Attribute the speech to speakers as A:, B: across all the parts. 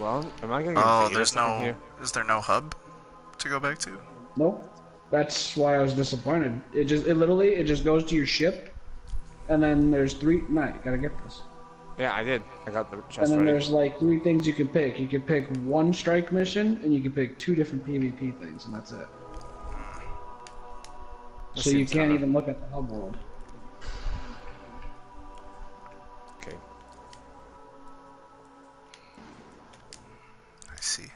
A: Well, am I gonna get
B: Oh,
A: invaded or
B: there's
A: something
B: no.
A: here?
B: Is there no hub to go back to?
C: Nope. That's why I was disappointed. It literally, it just goes to your ship, and then there's three. Matt, you gotta get this.
A: Yeah, I did. I got the
C: And
A: chest
C: then
A: ready.
C: there's like three things you can pick. You can pick one strike mission, and you can pick two different PvP things, and that's it.
A: That
C: So you
A: seems
C: can't
A: kinda...
C: even look at the hub world.
A: Okay.
B: I see.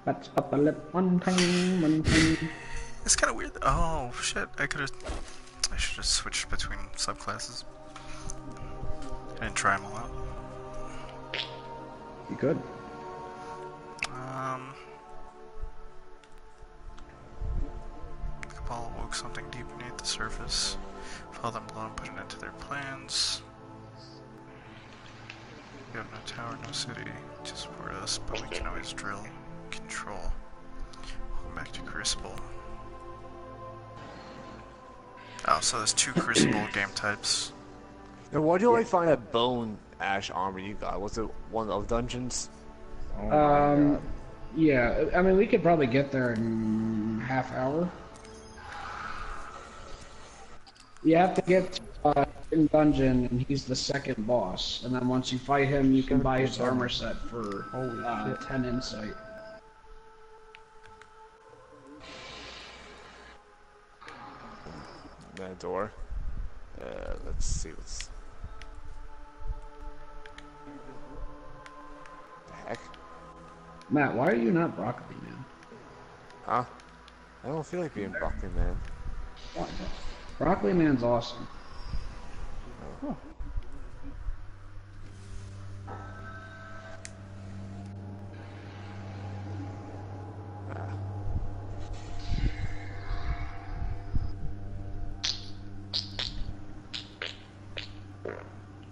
C: That's up a lip one time, one time.
B: It's kind of weird. Oh shit! I could have. I should have switched between subclasses. I didn't try them all out.
C: You could.
B: Cabal woke something deep beneath the surface. Follow them below and put it into their plans. We have no tower, no city to support us, but we can always drill. Control. Welcome back to Crucible. Oh, so there's two Crucible game types.
A: Now, why do I find that bone ash armor you got? Was it one of dungeons?
D: Oh my god.
C: Yeah. I mean, we could probably get there in half hour. You have to get in dungeon, and he's the second boss. And then once you fight him, you can buy his armor set for 10 insight.
A: That door. Let's see what's... The heck?
C: Matt, why are you not broccoli, man?
A: Huh? I don't feel like being broccoli, man.
C: Why? Broccoli man's awesome.
A: Oh.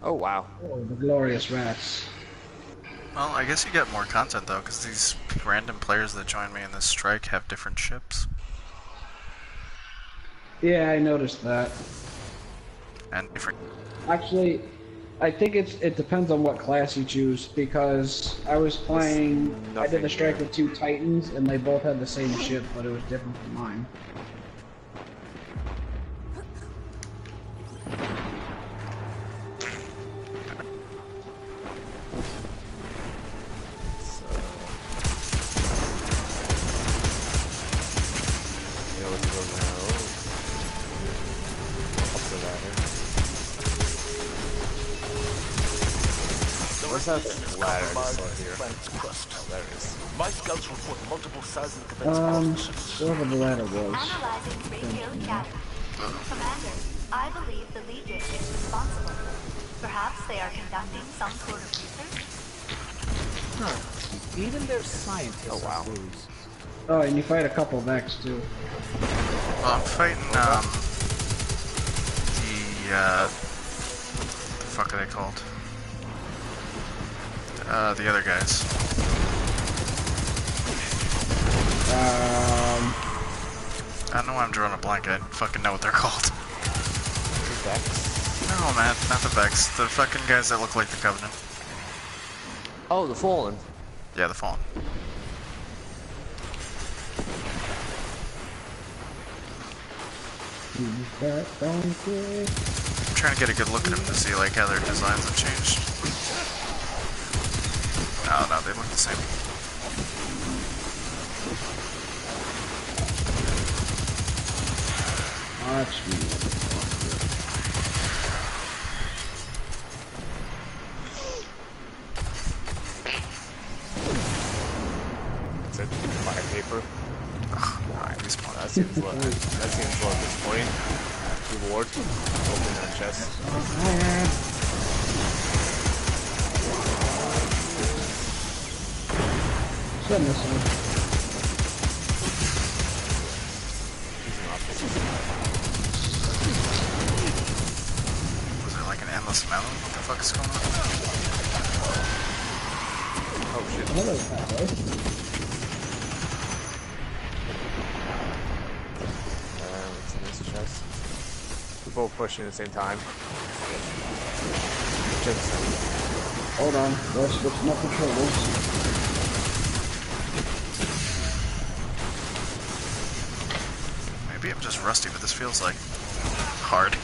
A: Oh wow.
C: Oh, the glorious rats.
B: Well, I guess you get more content though, because these random players that join me in this strike have different ships.
C: Yeah, I noticed that.
B: And different...
C: Actually, I think it depends on what class you choose, because I was playing, I did the strike with two Titans, and they both had the same ship, but it was different from mine.
A: Where's that ladder I just saw here? Oh, there it is.
E: My scouts report multiple seismic events.
C: Whatever the ladder was.
F: Analyzing radio data. Commander, I believe the Legion is responsible. Perhaps they are conducting some sort of research?
D: Huh. Even their scientists are fools.
C: Oh, and you fight a couple Vex too.
B: Well, I'm fighting, the fuck are they called? The other guys. I don't know why I'm drawing a blank. I fucking know what they're called.
A: The Vex?
B: No, man, not the Vex. The fucking guys that look like the Covenant.
A: Oh, the Fallen.
B: Yeah, the Fallen. I'm trying to get a good look at them to see like how their designs have changed. Oh no, they look the same.
C: Watch me.
A: That's it. Fire paper.
B: Alright, respawn.
A: That seems low. That seems low at this point. Reward. Open that chest.
C: Send this one.
B: Was it like an endless melon? What the fuck is going on?
A: Oh shit.
C: Hello, Pablo.
A: both pushing at the same time. Just,
C: Hold on, let's switch up controllers.
B: Maybe I'm just rusty, but this feels like hard.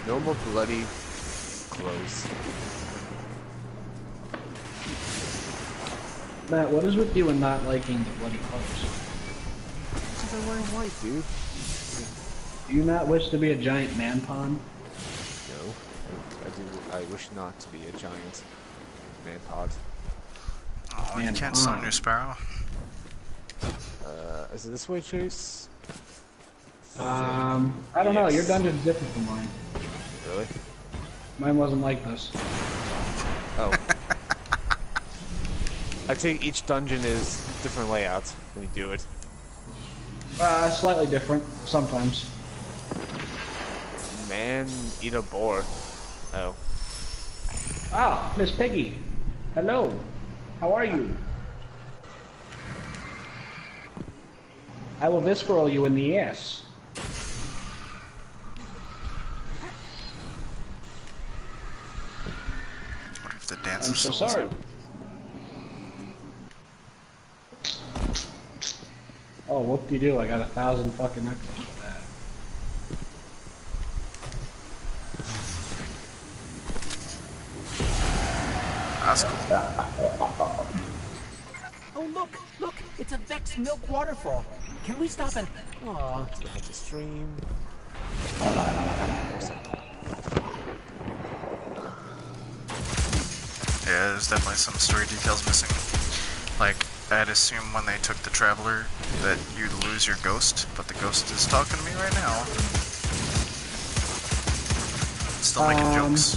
A: no more bloody clothes.
C: Matt, what is with you and not liking the bloody clothes?
A: Because I'm wearing white, dude.
C: Do you not wish to be a giant man pawn?
A: No, I do. I wish not to be a giant man pod.
B: Oh, you
C: Man,
B: can't
C: come
B: summon
C: on.
B: your Sparrow?
A: Is it this way, Chase?
C: I don't know. Your dungeon's different from mine.
A: Really?
C: Mine wasn't like this.
A: Oh. I think each dungeon is different layouts when you do it.
C: Slightly different sometimes.
A: Man, eat a boar. Oh.
C: Ah, Miss Piggy. Hello. How are you? I will visceral you in the ass.
B: What if the dance
C: I'm
B: of
C: so
B: souls?
C: sorry. Oh, whoop-de-doo, I got 1,000 fucking extras for that.
B: That's cool.
D: Oh, look! It's a Vex Milk waterfall. Can we stop and... Aw.
A: I have to stream.
B: Yeah, there's definitely some story details missing. Like, I'd assume when they took the Traveler that you'd lose your ghost, but the ghost is talking to me right now. Still making jokes.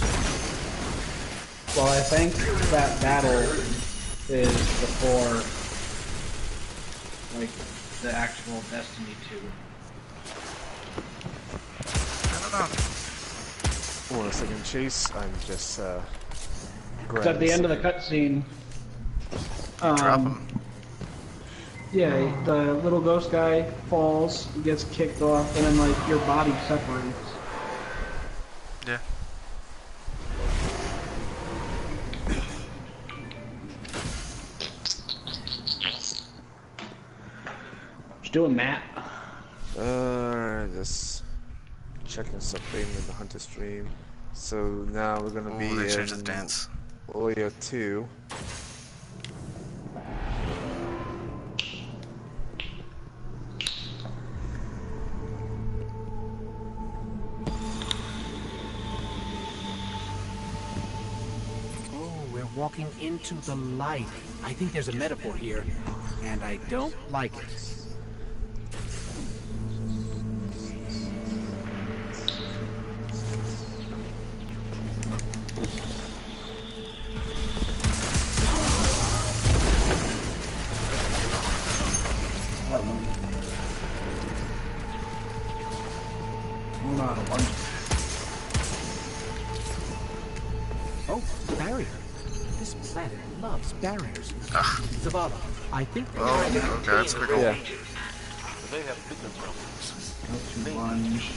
C: Well, I think that battle is before, like, the actual Destiny 2.
B: I don't know.
A: Hold on a second, Chase. I'm just,
C: It's at the end of the cutscene.
B: Drop him.
C: Yeah, the little ghost guy falls, gets kicked off, and then, like, your body separates.
B: Yeah.
C: What you doing, Matt?
A: Just checking something in the Hunter stream. So now we're gonna be
B: Ooh, they changed the
A: in
B: dance.
A: Oya 2.
D: Oh, we're walking into the light. I think there's a metaphor here, and I don't like it.
C: Hold on, a bunch.
D: Oh, barrier. This planet loves barriers.
B: Ugh.
D: Zavala, I think...
B: Oh, okay, that's a big ol'.
A: Yeah.
E: They have bigger problems.
C: Lunge.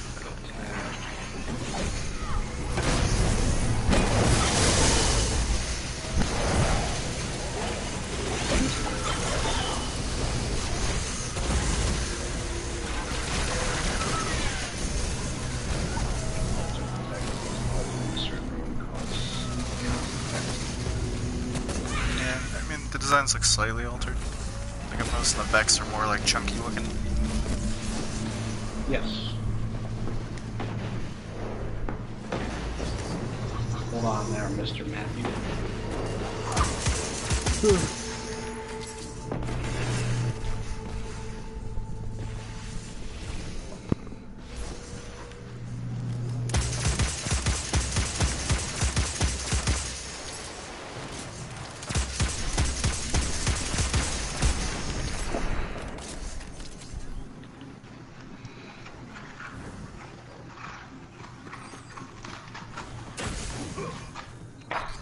B: Yeah, I mean, the designs look slightly altered. I think most of the Vex are more like chunky looking.
C: Yes. Hold on there, Mr. Matthew.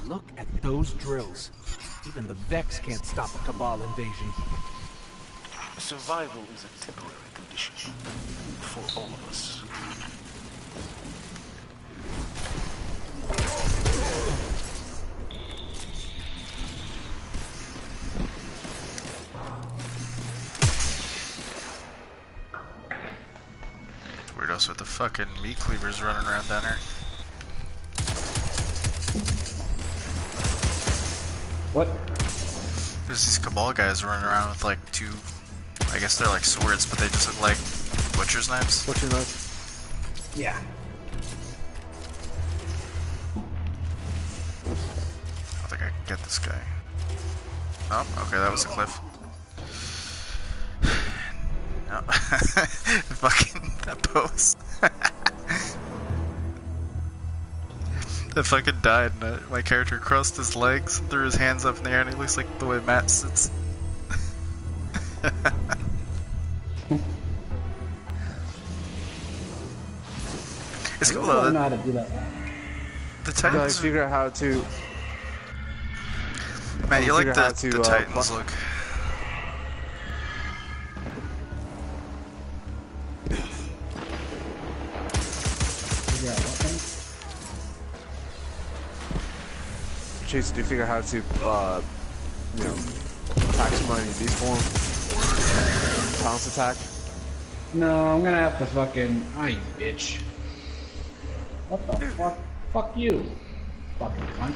D: Look at those drills. Even the Vex can't stop a Cabal invasion.
E: Survival is a temporary condition for all of us.
B: Weirdos with the fucking meat cleavers running around down here.
C: What?
B: There's these Cabal guys running around with like two, I guess they're like swords, but they just look like butcher's knives.
A: Butcher's knife?
C: Yeah.
B: I think I can get this guy. Oh, okay, that was a cliff. No. Fucking that pose. That fucking died and my character crossed his legs and threw his hands up in the air and he looks like the way Matt sits. It's cool
C: I
B: though
C: don't know
B: that
C: how to do that.
B: the
A: You gotta
B: Titans...
A: figure out how to.
B: Matt, you like
A: figure out how
B: the
A: to,
B: Titans look.
C: Figure out what thing?
A: Chase, do you figure out how to, you know, attack somebody in beast form? Pounce attack?
C: No, I'm gonna have to fucking. You bitch. What the fuck? Fuck you. Fucking cunt.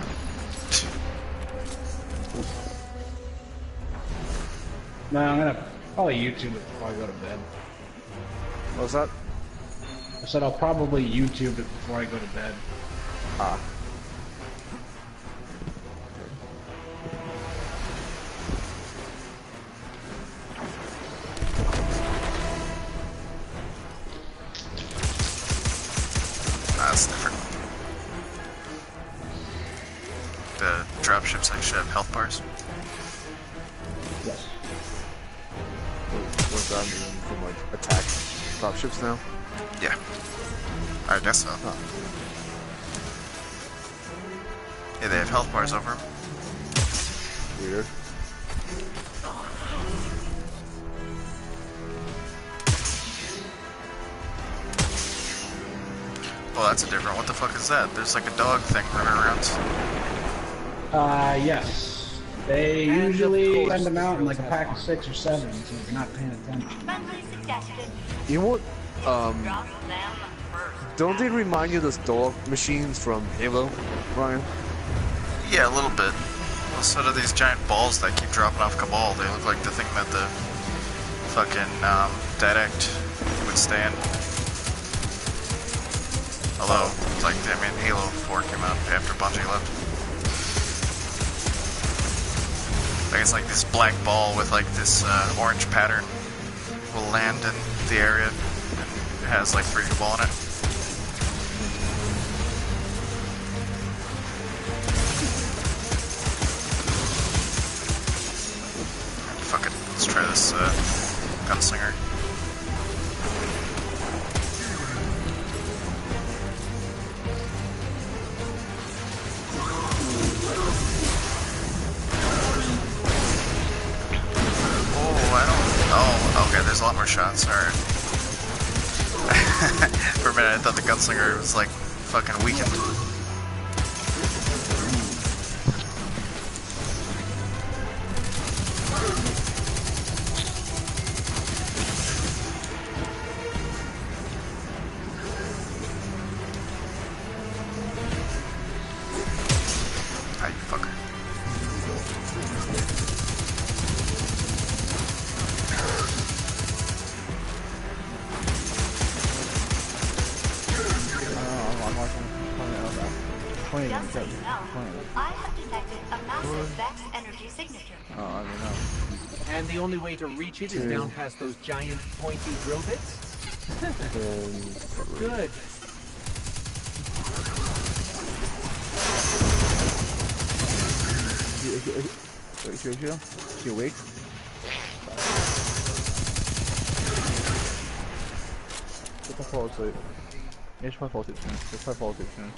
C: No, I'm gonna probably YouTube it before I go to bed.
A: What was that?
C: I said I'll probably YouTube it before I go to bed.
A: Ah.
B: That's different. The dropships actually have health bars.
C: Yes.
A: What does that mean? You can, like, attack dropships now?
B: Yeah. I guess so.
A: Huh.
B: Yeah, they have health bars over them.
A: Weird.
B: Oh, that's a different. What the fuck is that? There's like a dog thing running around.
C: Yes. They usually send them out in like a pack of 6 or 7, so if you're not paying attention.
F: Friendly suggestion.
A: You know what?
F: Drop them first.
A: Don't they remind you of those dog machines from Halo, Ryan?
B: Yeah, a little bit. Well, so do these giant balls that keep dropping off Cabal. They look like the thing that the fucking Direct would stand. Although, like, I mean, Halo 4 came out after Bungie left. I guess like this black ball with like this orange pattern will land in the area, and it has like 3 Cabal in it. Fuck it, let's try this gunslinger. Okay, there's a lot more shots, alright. For a minute I thought the gunslinger was like fucking weakened. Ah, you fucker.
F: Just so you know, I have detected a massive Vex energy signature.
A: Oh, I don't know.
D: And the only way to reach it is down past those giant pointy drill bits? Good.
A: You awake? Just fall asleep. Yeah, just fall asleep soon. Just fall asleep soon.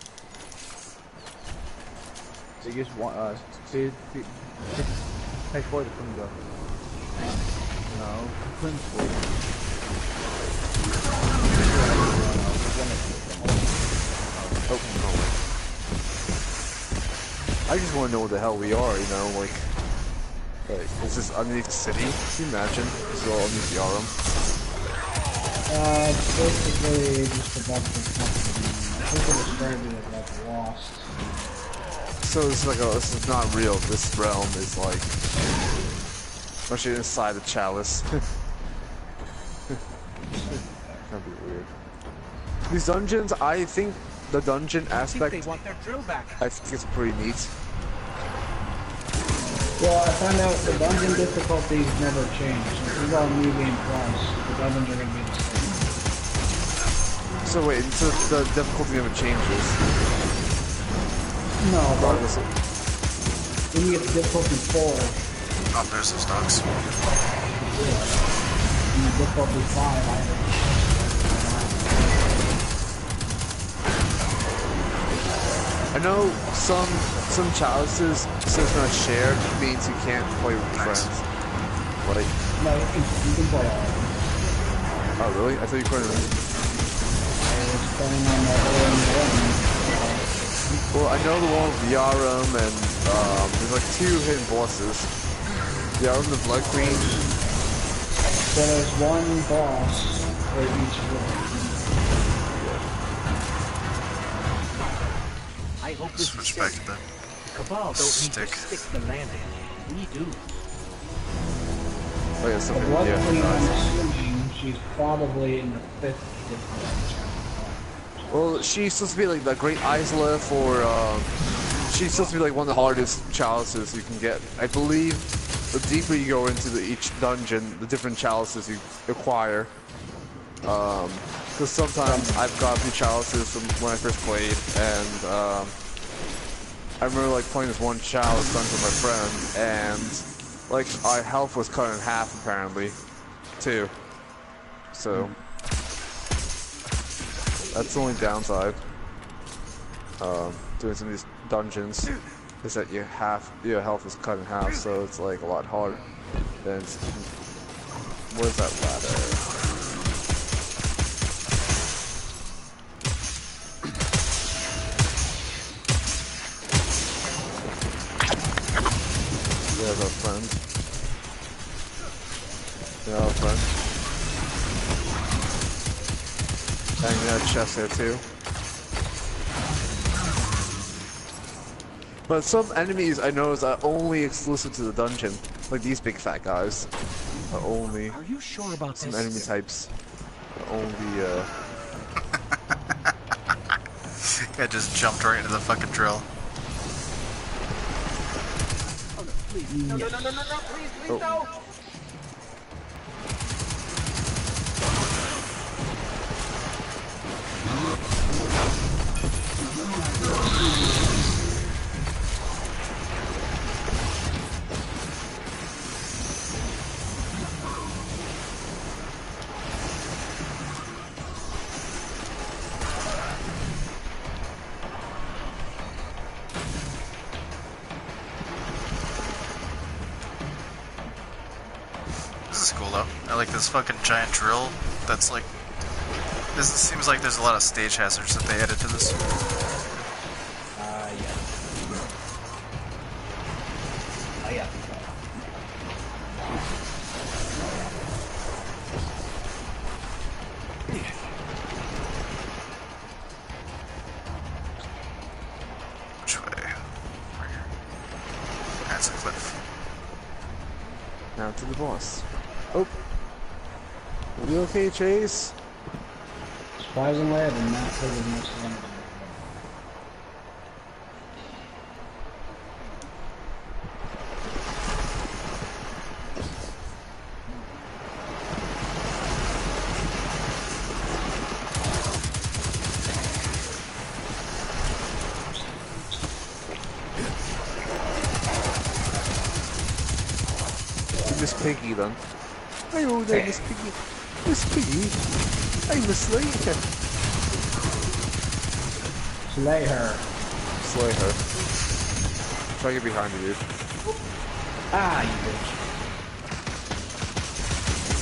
A: So you just want take for the Kunga. No, Kun's oh, no. I just want to know where the hell we are, you know, like is this underneath the city? Can you imagine? This is all underneath the Aurum.
C: It's basically just a bunch of company. I think it described it as like Lost.
A: So it's like, oh, this is not real. This realm is like, especially inside the chalice. That'd be weird. These dungeons, I think the dungeon aspect,
D: they want their drill back.
A: I think it's pretty neat.
C: Well, I found out the dungeon difficulties never change. So if you go on medium plus, the dungeons are going to be the same.
A: So wait, so the difficulty never changes.
C: No, but
A: Regardless of,
C: when you get to difficulty 4,
B: Oh, there's those dogs.
C: and difficulty 5,
A: I know some chalices, since it's not shared, means you can't play with your
B: Nice.
A: friends. But
C: no, you can play all of them.
A: oh really? I thought you couldn't.
C: Depending on the order.
A: Well, I know the one with Yarum and there's like 2 hidden bosses. Yarum the Blood Queen.
C: So there's one boss for each room.
D: I hope this
B: Switch
D: is
B: back
D: safe.
B: to the
D: Cabal don't
B: stick.
D: need to stick the landing. We do.
A: Oh yeah,
C: The
A: something.
C: Blood
A: Yeah.
C: Queen, I'm
A: nice.
C: assuming she's probably in the 5th difficulty.
A: Well, she's supposed to be like the Great Isla for. She's supposed to be like one of the hardest chalices you can get. I believe the deeper you go into each dungeon, the different chalices you acquire. Because sometimes I've got a few chalices from when I first played, and I remember like playing this one chalice dungeon with my friend, and like our health was cut in half apparently, too. So. That's the only downside. Doing some of these dungeons is that your health is cut in half, so it's like a lot harder. Then where's that ladder? There's our friend. Yeah, our friend. Hanging that chest there too. But some enemies I know are only exclusive to the dungeon. Like these big fat guys are only
D: Are you sure about
A: some
D: this?
A: enemy types. Are only
B: Guy just jumped right into the fucking drill.
A: oh.
B: This is cool though. I like this fucking giant drill that's like... This seems like there's a lot of stage hazards that they added to this.
C: Yeah. Oh, yeah.
B: Which way? Right here. That's a cliff.
A: Now to the boss. Oh. Are you okay, Chase?
C: Surprisingly, I did not take as much damage.
A: Miss Piggy then. Hello there, Miss Piggy. Miss Piggy. Hey, Miss Slay.
C: Slay her.
A: Slay her. Try to get behind you, dude.
C: Ah, you bitch.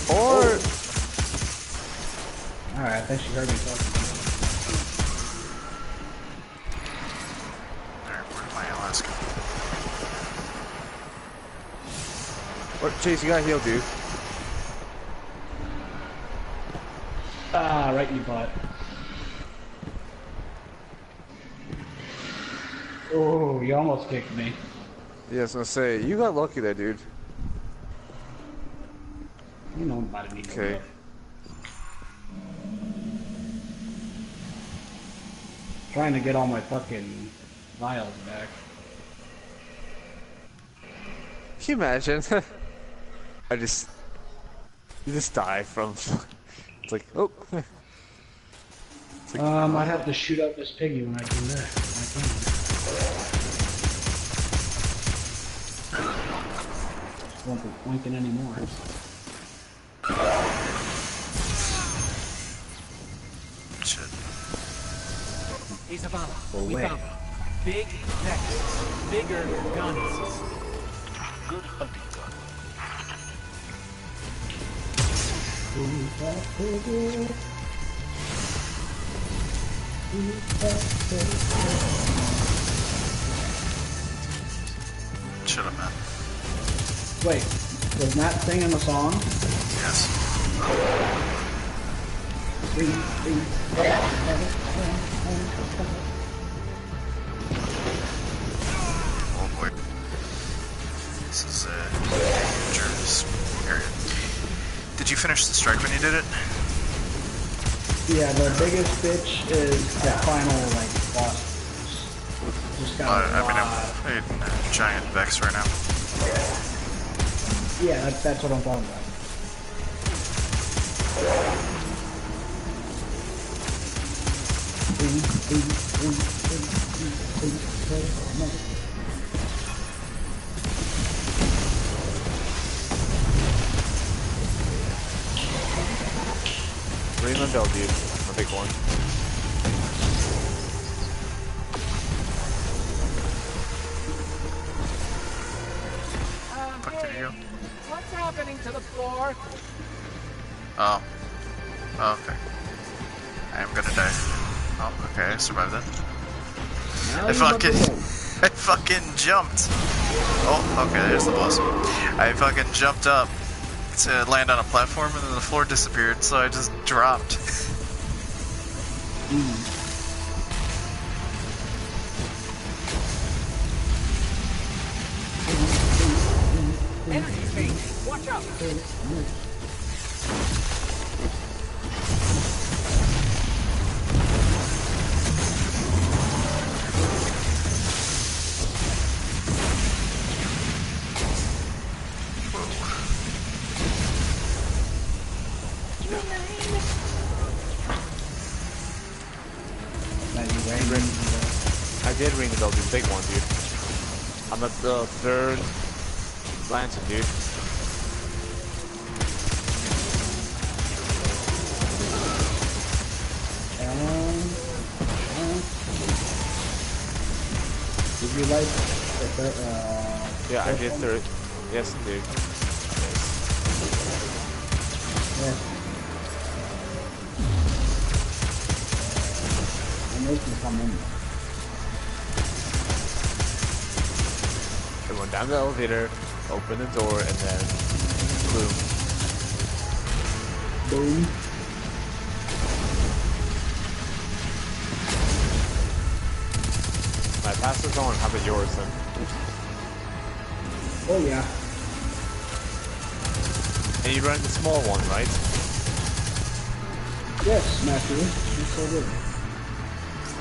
A: Or...
C: Alright, I think she heard me talking.
B: Alright, where's my Alaska?
A: What, Chase, you got healed, dude.
C: Ah, right in your butt. Oh, you almost kicked me.
A: Yeah, I was gonna say, you got lucky there, dude.
C: You know about me.
A: Okay.
C: Trying to get all my fucking vials back.
A: Can you imagine? You just die from... It's like, oh. It's like,
C: I'd have to shoot up this piggy when I do that. I won't be blinking anymore.
B: Shit.
D: Hey, Zavala,
C: Oh,
D: we
C: wait.
D: found them. Big vectors, bigger guns.
E: Good hunting gun.
B: Shut up, man.
C: Wait, was Matt singing the song?
B: Yes. Oh boy. This is a dangerous area. Did you finish the strike when you did it?
C: Yeah, the biggest bitch is that final, like, boss. Just got
B: I mean, I'm fighting a giant Vex right now.
C: Yeah, that's what I'm talking about.
A: ring the bell, dude. A big one.
B: Fuck did you go?
D: What's happening to the floor?
B: Oh. Oh, okay. I am gonna die. Oh, okay, I survived that.
C: Now
B: I
C: you got
B: fucking...
C: the rope.
B: I fucking jumped! Oh, okay, there's the boss. I fucking jumped up to land on a platform and then the floor disappeared, so I just dropped.
D: Energy change. Watch out.
C: Now you rang
A: I did ring the bell, dude. Big one, dude. I'm at the third lantern, dude.
C: Did you like the
A: Yeah, I did third. Yes, dude.
C: yeah. I'm waiting to come in.
A: I went down the elevator, opened the door, and then boom.
C: Boom.
A: My pass is on. How about yours then?
C: Oh yeah.
A: And you run the small one, right?
C: Yes, Matthew. You're so good.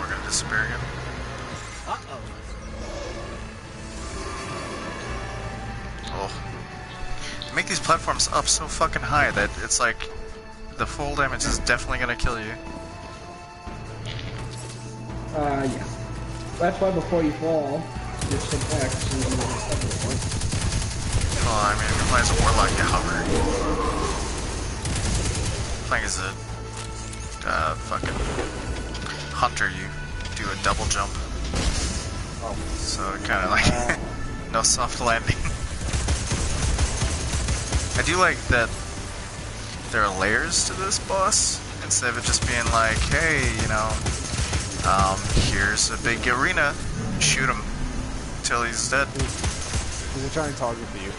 B: We're gonna disappear again.
D: Uh-oh.
B: Oh. They make these platforms up so fucking high that it's like the full damage is definitely gonna kill you.
C: Yeah. That's why before you fall, just hit X and then you just have to point.
B: Well, I mean, if you're playing as a warlock, you hover. Playing as a fucking hunter, you do a double jump. So kind of like no soft landing. I do like that there are layers to this boss instead of it just being like, hey, you know, here's a big arena, shoot him till he's dead.
A: He's trying to target you.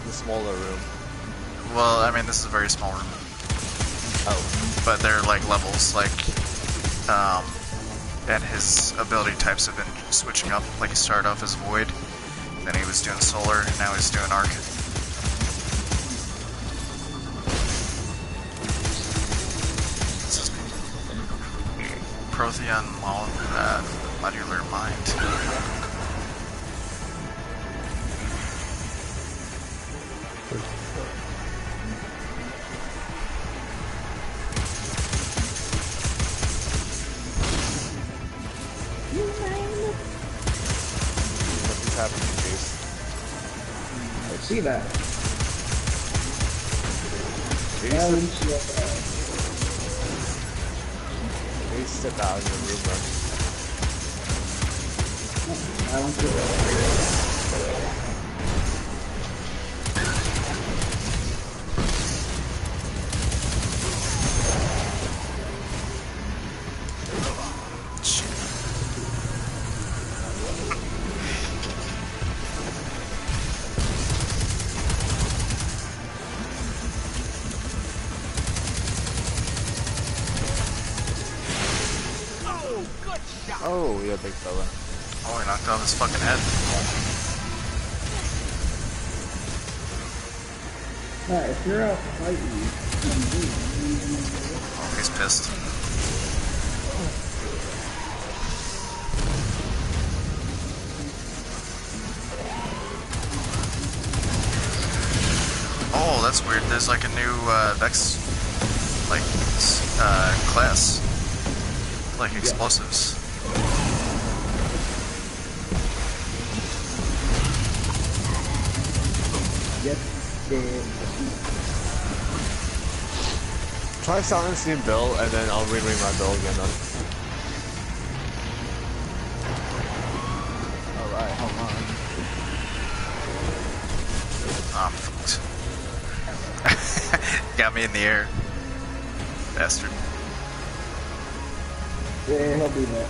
A: The smaller room.
B: Well, I mean, this is a very small room.
A: Oh.
B: But they're like levels, like, and his ability types have been switching up. Like he started off as Void, then he was doing Solar, and now he's doing Arc. Prothean Modular Mind.
A: Nothing's happening, Chase.
C: I see that.
A: Maybe step out of your room, bro.
C: I don't see that.
A: Oh, yeah, big fella.
B: Oh, he knocked off his fucking head.
C: Alright, if you're out fighting,
B: Oh, he's pissed. Oh, that's weird. There's like a new Vex, like, class. Like explosives.
A: Try silencing Bill, and then I'll reread my Bill again then. Alright, hold on.
B: I'm fucked. Got me in the air. Bastard.
C: yeah, he'll be there.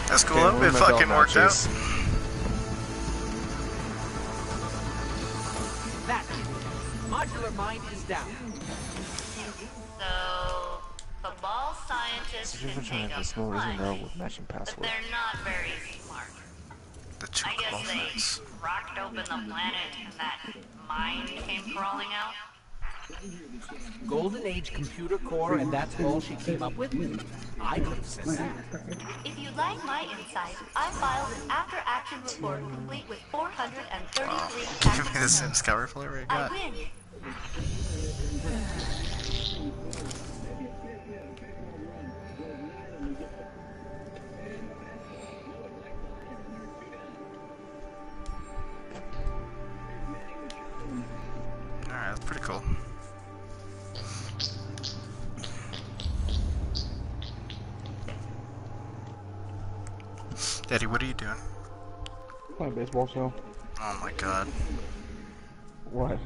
B: That's cool.
A: Okay,
B: It fucking worked out.
D: That modular mind is down.
F: So, the ball scientists can take up
A: small reason
F: fun,
A: with matching
F: but
A: password.
F: they're not very smart.
B: The two
F: I guess
B: clones.
F: they rocked open the planet and that mind came crawling out.
D: Golden Age computer core, and that's all she came up with? I could have said that.
F: If you'd like my insight, I filed an after-action report complete with 433
B: Give me the Sims cover flavor you
F: I
B: got.
F: win.
B: Alright, that's pretty cool. Daddy, what are you doing?
A: Playing baseball show.
B: Oh my god.
A: What?